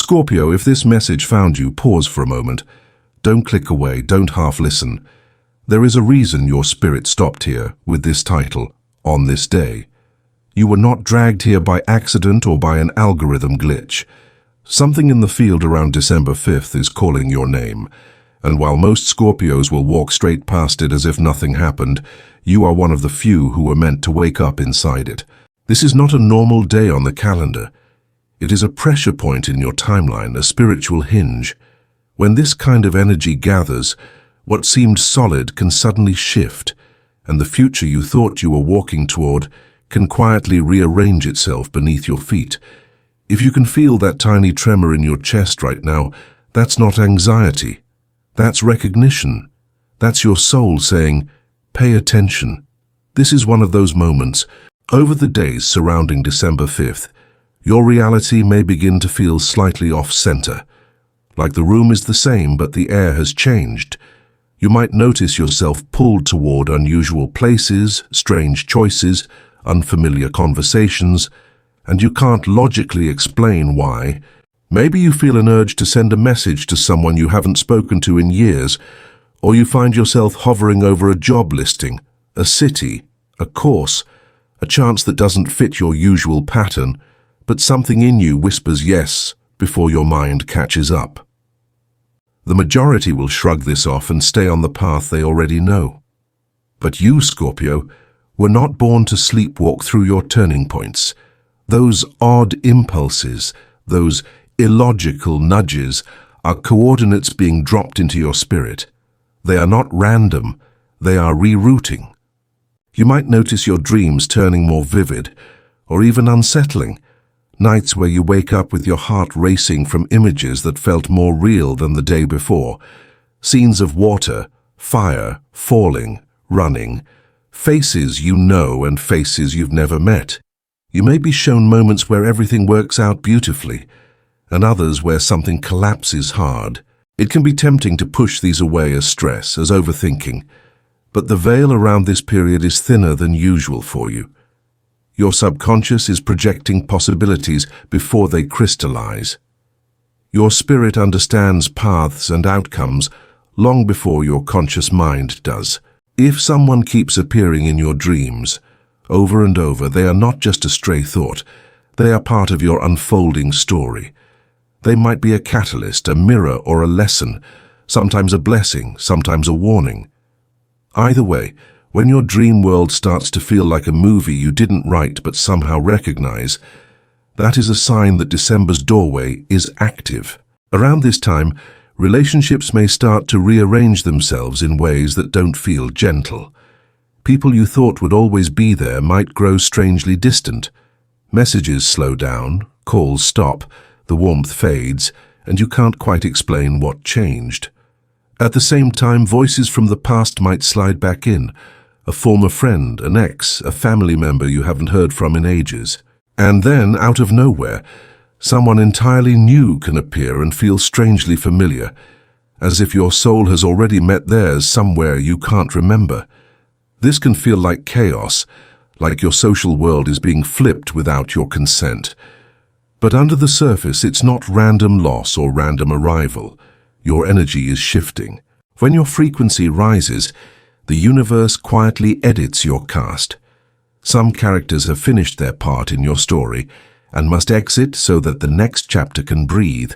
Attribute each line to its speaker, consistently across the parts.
Speaker 1: Scorpio, if this message found you, pause for a moment. Don't click away, don't half listen. There is a reason your spirit stopped here with this title, On This Day. You were not dragged here by accident or by an algorithm glitch. Something in the field around December 5th is calling your name. And while most Scorpios will walk straight past it as if nothing happened, you are one of the few who were meant to wake up inside it. This is not a normal day on the calendar. It is a pressure point in your timeline, a spiritual hinge. When this kind of energy gathers, what seemed solid can suddenly shift, and the future you thought you were walking toward can quietly rearrange itself beneath your feet. If you can feel that tiny tremor in your chest right now, that's not anxiety. That's recognition. That's your soul saying, pay attention. This is one of those moments. Over the days surrounding December 5th, your reality may begin to feel slightly off-center. Like the room is the same, but the air has changed. You might notice yourself pulled toward unusual places, strange choices, unfamiliar conversations, and you can't logically explain why. Maybe you feel an urge to send a message to someone you haven't spoken to in years, or you find yourself hovering over a job listing, a city, a course, a chance that doesn't fit your usual pattern, but something in you whispers yes before your mind catches up. The majority will shrug this off and stay on the path they already know. But you, Scorpio, were not born to sleepwalk through your turning points. Those odd impulses, those illogical nudges, are coordinates being dropped into your spirit. They are not random, they are rerouting. You might notice your dreams turning more vivid, or even unsettling. Nights where you wake up with your heart racing from images that felt more real than the day before. Scenes of water, fire, falling, running. Faces you know and faces you've never met. You may be shown moments where everything works out beautifully, and others where something collapses hard. It can be tempting to push these away as stress, as overthinking, but the veil around this period is thinner than usual for you. Your subconscious is projecting possibilities before they crystallize. Your spirit understands paths and outcomes long before your conscious mind does. If someone keeps appearing in your dreams, over and over, they are not just a stray thought. They are part of your unfolding story. They might be a catalyst, a mirror, or a lesson, sometimes a blessing, sometimes a warning. Either way, when your dream world starts to feel like a movie you didn't write but somehow recognize, that is a sign that December's doorway is active. Around this time, relationships may start to rearrange themselves in ways that don't feel gentle. People you thought would always be there might grow strangely distant. Messages slow down, calls stop, the warmth fades, and you can't quite explain what changed. At the same time, voices from the past might slide back in. A former friend, an ex, a family member you haven't heard from in ages. And then, out of nowhere, someone entirely new can appear and feel strangely familiar, as if your soul has already met theirs somewhere you can't remember. This can feel like chaos, like your social world is being flipped without your consent. But under the surface, it's not random loss or random arrival. Your energy is shifting. When your frequency rises, the universe quietly edits your cast. Some characters have finished their part in your story and must exit so that the next chapter can breathe.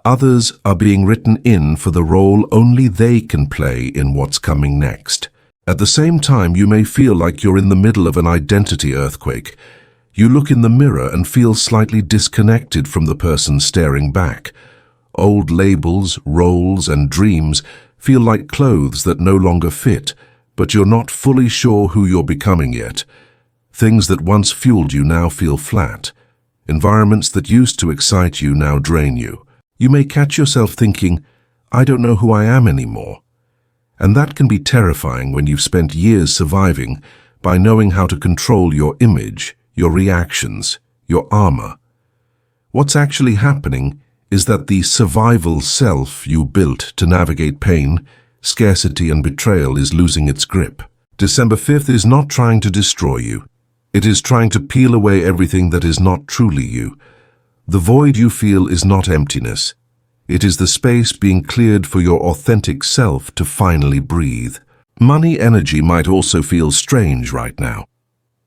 Speaker 1: Others are being written in for the role only they can play in what's coming next. At the same time, you may feel like you're in the middle of an identity earthquake. You look in the mirror and feel slightly disconnected from the person staring back. Old labels, roles, and dreams feel like clothes that no longer fit, but you're not fully sure who you're becoming yet. Things that once fueled you now feel flat. Environments that used to excite you now drain you. You may catch yourself thinking, I don't know who I am anymore. And that can be terrifying when you've spent years surviving by knowing how to control your image, your reactions, your armor. What's actually happening is that the survival self you built to navigate pain, scarcity, and betrayal is losing its grip. December 5th is not trying to destroy you. It is trying to peel away everything that is not truly you. The void you feel is not emptiness. It is the space being cleared for your authentic self to finally breathe. Money energy might also feel strange right now.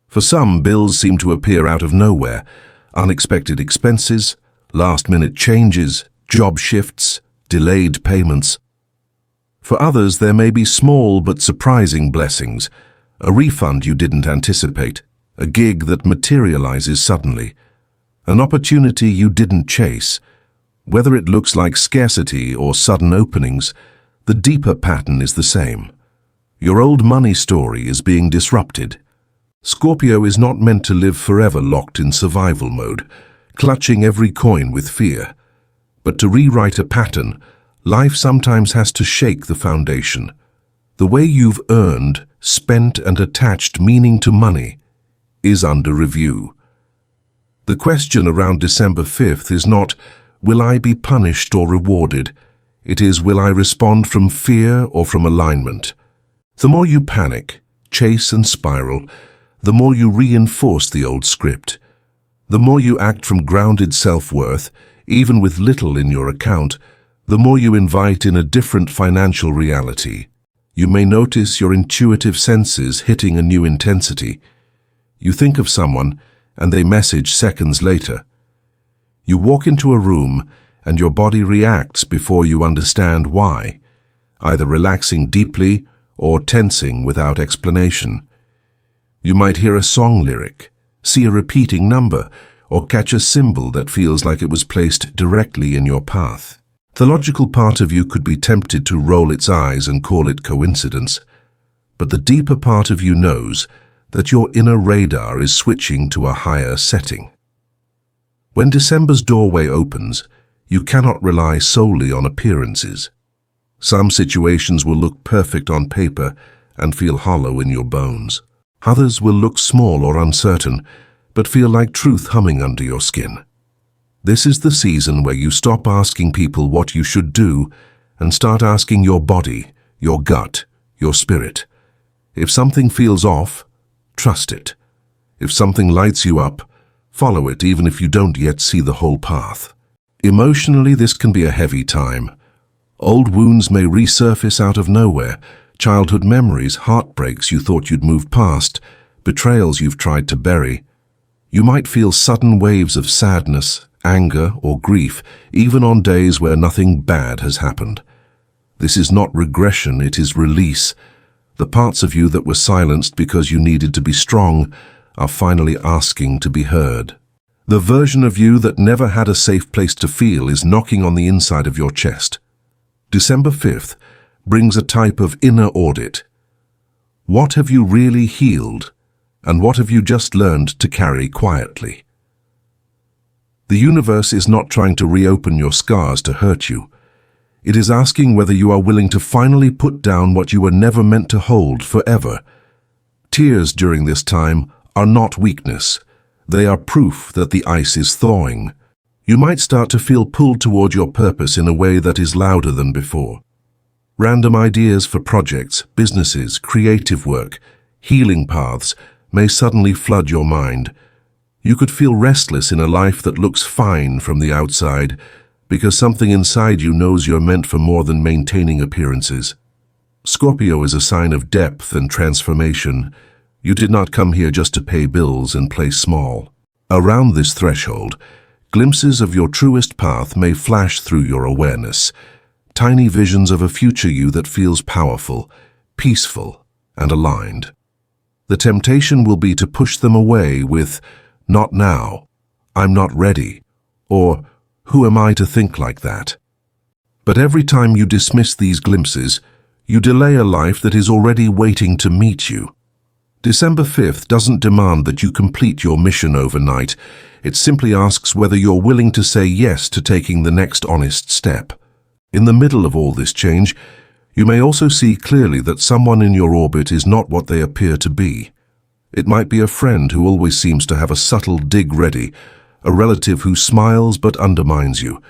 Speaker 1: For some, bills seem to appear out of nowhere. Unexpected expenses, last-minute changes, job shifts, delayed payments. For others, there may be small but surprising blessings, a refund you didn't anticipate, a gig that materializes suddenly, an opportunity you didn't chase. Whether it looks like scarcity or sudden openings, the deeper pattern is the same. Your old money story is being disrupted. Scorpio is not meant to live forever locked in survival mode, clutching every coin with fear. But to rewrite a pattern, life sometimes has to shake the foundation. The way you've earned, spent, and attached meaning to money is under review. The question around December 5th is not, will I be punished or rewarded? It is, will I respond from fear or from alignment? The more you panic, chase and spiral, the more you reinforce the old script. The more you act from grounded self-worth, even with little in your account, the more you invite in a different financial reality. You may notice your intuitive senses hitting a new intensity. You think of someone, and they message seconds later. You walk into a room, and your body reacts before you understand why, either relaxing deeply or tensing without explanation. You might hear a song lyric, see a repeating number, or catch a symbol that feels like it was placed directly in your path. The logical part of you could be tempted to roll its eyes and call it coincidence, but the deeper part of you knows that your inner radar is switching to a higher setting. When December's doorway opens, you cannot rely solely on appearances. Some situations will look perfect on paper and feel hollow in your bones. Others will look small or uncertain, but feel like truth humming under your skin. This is the season where you stop asking people what you should do and start asking your body, your gut, your spirit. If something feels off, trust it. If something lights you up, follow it even if you don't yet see the whole path. Emotionally, this can be a heavy time. Old wounds may resurface out of nowhere, childhood memories, heartbreaks you thought you'd moved past, betrayals you've tried to bury. You might feel sudden waves of sadness, anger, or grief, even on days where nothing bad has happened. This is not regression, it is release. The parts of you that were silenced because you needed to be strong are finally asking to be heard. The version of you that never had a safe place to feel is knocking on the inside of your chest. December 5th brings a type of inner audit. What have you really healed, and what have you just learned to carry quietly? The universe is not trying to reopen your scars to hurt you. It is asking whether you are willing to finally put down what you were never meant to hold forever. Tears during this time are not weakness. They are proof that the ice is thawing. You might start to feel pulled toward your purpose in a way that is louder than before. Random ideas for projects, businesses, creative work, healing paths may suddenly flood your mind. You could feel restless in a life that looks fine from the outside, because something inside you knows you're meant for more than maintaining appearances. Scorpio is a sign of depth and transformation. You did not come here just to pay bills and play small. Around this threshold, glimpses of your truest path may flash through your awareness, tiny visions of a future you that feels powerful, peaceful, and aligned. The temptation will be to push them away with, "Not now," "I'm not ready," or "Who am I to think like that?" But every time you dismiss these glimpses, you delay a life that is already waiting to meet you. December 5th doesn't demand that you complete your mission overnight. It simply asks whether you're willing to say yes to taking the next honest step. In the middle of all this change, you may also see clearly that someone in your orbit is not what they appear to be. It might be a friend who always seems to have a subtle dig ready, a relative who smiles but undermines you,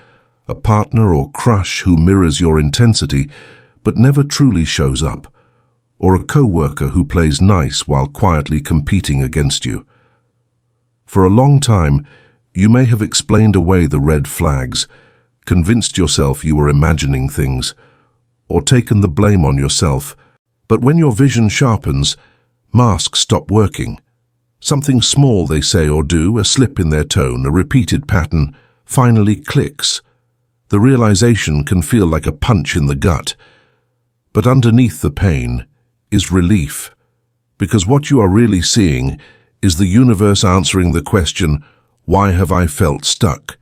Speaker 1: a partner or crush who mirrors your intensity but never truly shows up, or a co-worker who plays nice while quietly competing against you. For a long time, You may have explained away the red flags, convinced yourself you were imagining things, or taken the blame on yourself. But when your vision sharpens, masks stop working. Something small they say or do, a slip in their tone, a repeated pattern, finally clicks. The realization can feel like a punch in the gut. But underneath the pain is relief, because what you are really seeing is the universe answering the question, why have I felt stuck?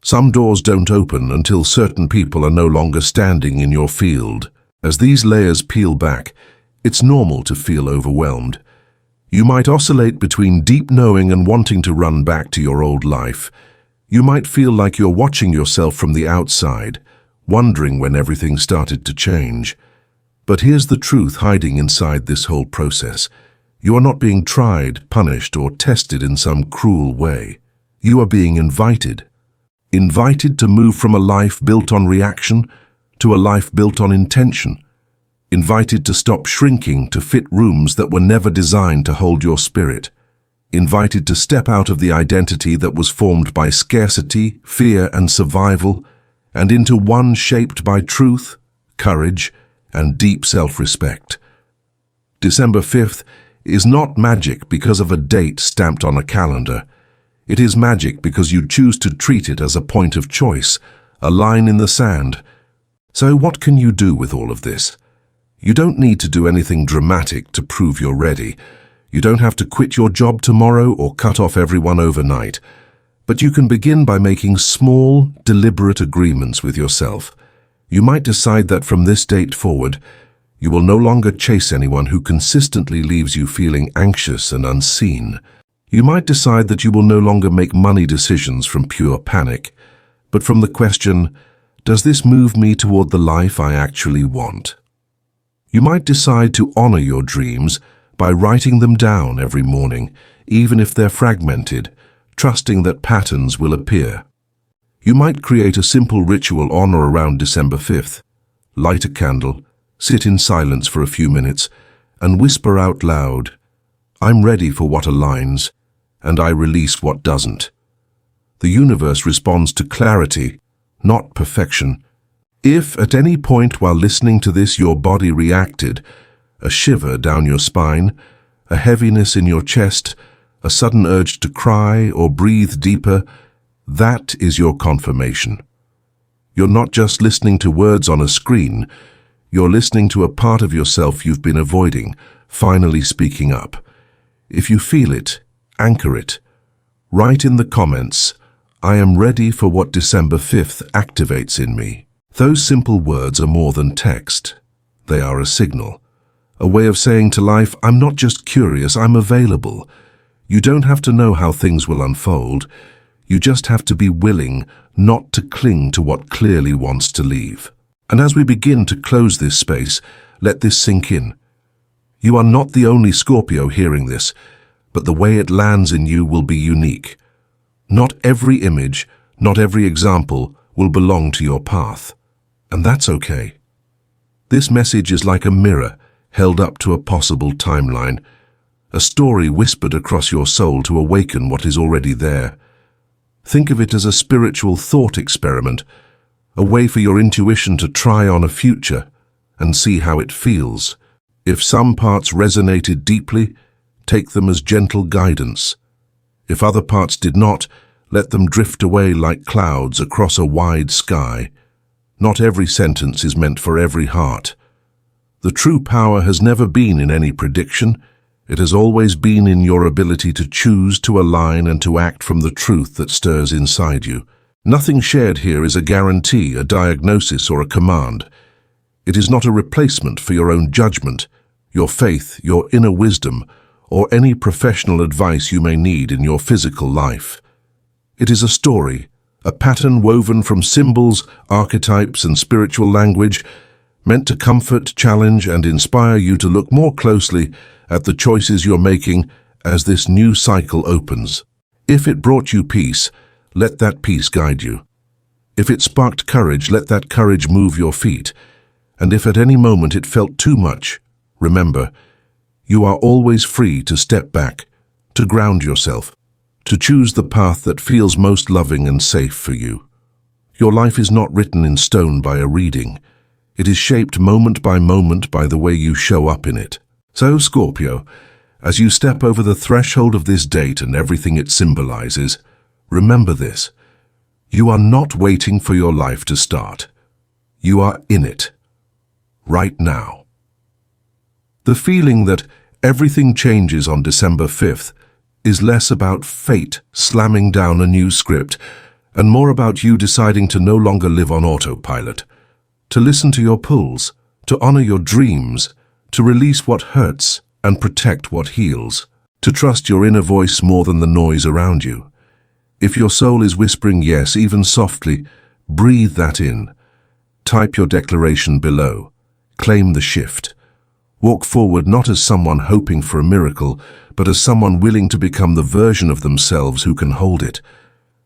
Speaker 1: Some doors don't open until certain people are no longer standing in your field. As these layers peel back, it's normal to feel overwhelmed. You might oscillate between deep knowing and wanting to run back to your old life. You might feel like you're watching yourself from the outside, wondering when everything started to change. But here's the truth hiding inside this whole process. You are not being tried, punished, or tested in some cruel way. You are being invited. Invited to move from a life built on reaction to a life built on intention. Invited to stop shrinking to fit rooms that were never designed to hold your spirit. Invited to step out of the identity that was formed by scarcity, fear, and survival, and into one shaped by truth, courage, and deep self-respect. December 5th is not magic because of a date stamped on a calendar. It is magic because you choose to treat it as a point of choice, a line in the sand. So what can you do with all of this? You don't need to do anything dramatic to prove you're ready. You don't have to quit your job tomorrow or cut off everyone overnight. But you can begin by making small, deliberate agreements with yourself. You might decide that from this date forward, you will no longer chase anyone who consistently leaves you feeling anxious and unseen. You might decide that you will no longer make money decisions from pure panic, but from the question, does this move me toward the life I actually want? You might decide to honor your dreams by writing them down every morning, even if they're fragmented, trusting that patterns will appear. You might create a simple ritual on or around December 5th. Light a candle, sit in silence for a few minutes, and whisper out loud, I'm ready for what aligns, and I release what doesn't. The universe responds to clarity, not perfection. If at any point while listening to this your body reacted, a shiver down your spine, a heaviness in your chest, a sudden urge to cry or breathe deeper, that is your confirmation. You're not just listening to words on a screen, you're listening to a part of yourself you've been avoiding, finally speaking up. If you feel it, anchor it. Write in the comments, I am ready for what December 5th activates in me. Those simple words are more than text. They are a signal. A way of saying to life, I'm not just curious, I'm available. You don't have to know how things will unfold. You just have to be willing not to cling to what clearly wants to leave. And as we begin to close this space, let this sink in. You are not the only Scorpio hearing this, but the way it lands in you will be unique. Not every image, not every example will belong to your path. And that's okay. This message is like a mirror held up to a possible timeline, a story whispered across your soul to awaken what is already there. Think of it as a spiritual thought experiment, a way for your intuition to try on a future and see how it feels. If some parts resonated deeply, take them as gentle guidance. If other parts did not, let them drift away like clouds across a wide sky. Not every sentence is meant for every heart. The true power has never been in any prediction. It has always been in your ability to choose, to align, and to act from the truth that stirs inside you. Nothing shared here is a guarantee, a diagnosis, or a command. It is not a replacement for your own judgment, your faith, your inner wisdom, or any professional advice you may need in your physical life. It is a story, a pattern woven from symbols, archetypes, and spiritual language, meant to comfort, challenge, and inspire you to look more closely at the choices you're making as this new cycle opens. If it brought you peace, let that peace guide you. If it sparked courage, let that courage move your feet. And if at any moment it felt too much, remember, you are always free to step back, to ground yourself, to choose the path that feels most loving and safe for you. Your life is not written in stone by a reading. It is shaped moment by the way you show up in it. So, Scorpio, as you step over the threshold of this date and everything it symbolizes, remember this. You are not waiting for your life to start. You are in it, right now. The feeling that everything changes on December 5th is less about fate slamming down a new script and more about you deciding to no longer live on autopilot, to listen to your pulls, to honor your dreams, to release what hurts and protect what heals, to trust your inner voice more than the noise around you. If your soul is whispering yes, even softly, breathe that in. Type your declaration below. Claim the shift. Walk forward not as someone hoping for a miracle, but as someone willing to become the version of themselves who can hold it.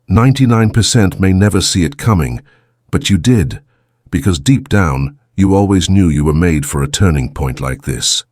Speaker 1: 99% may never see it coming, but you did, because deep down, you always knew you were made for a turning point like this.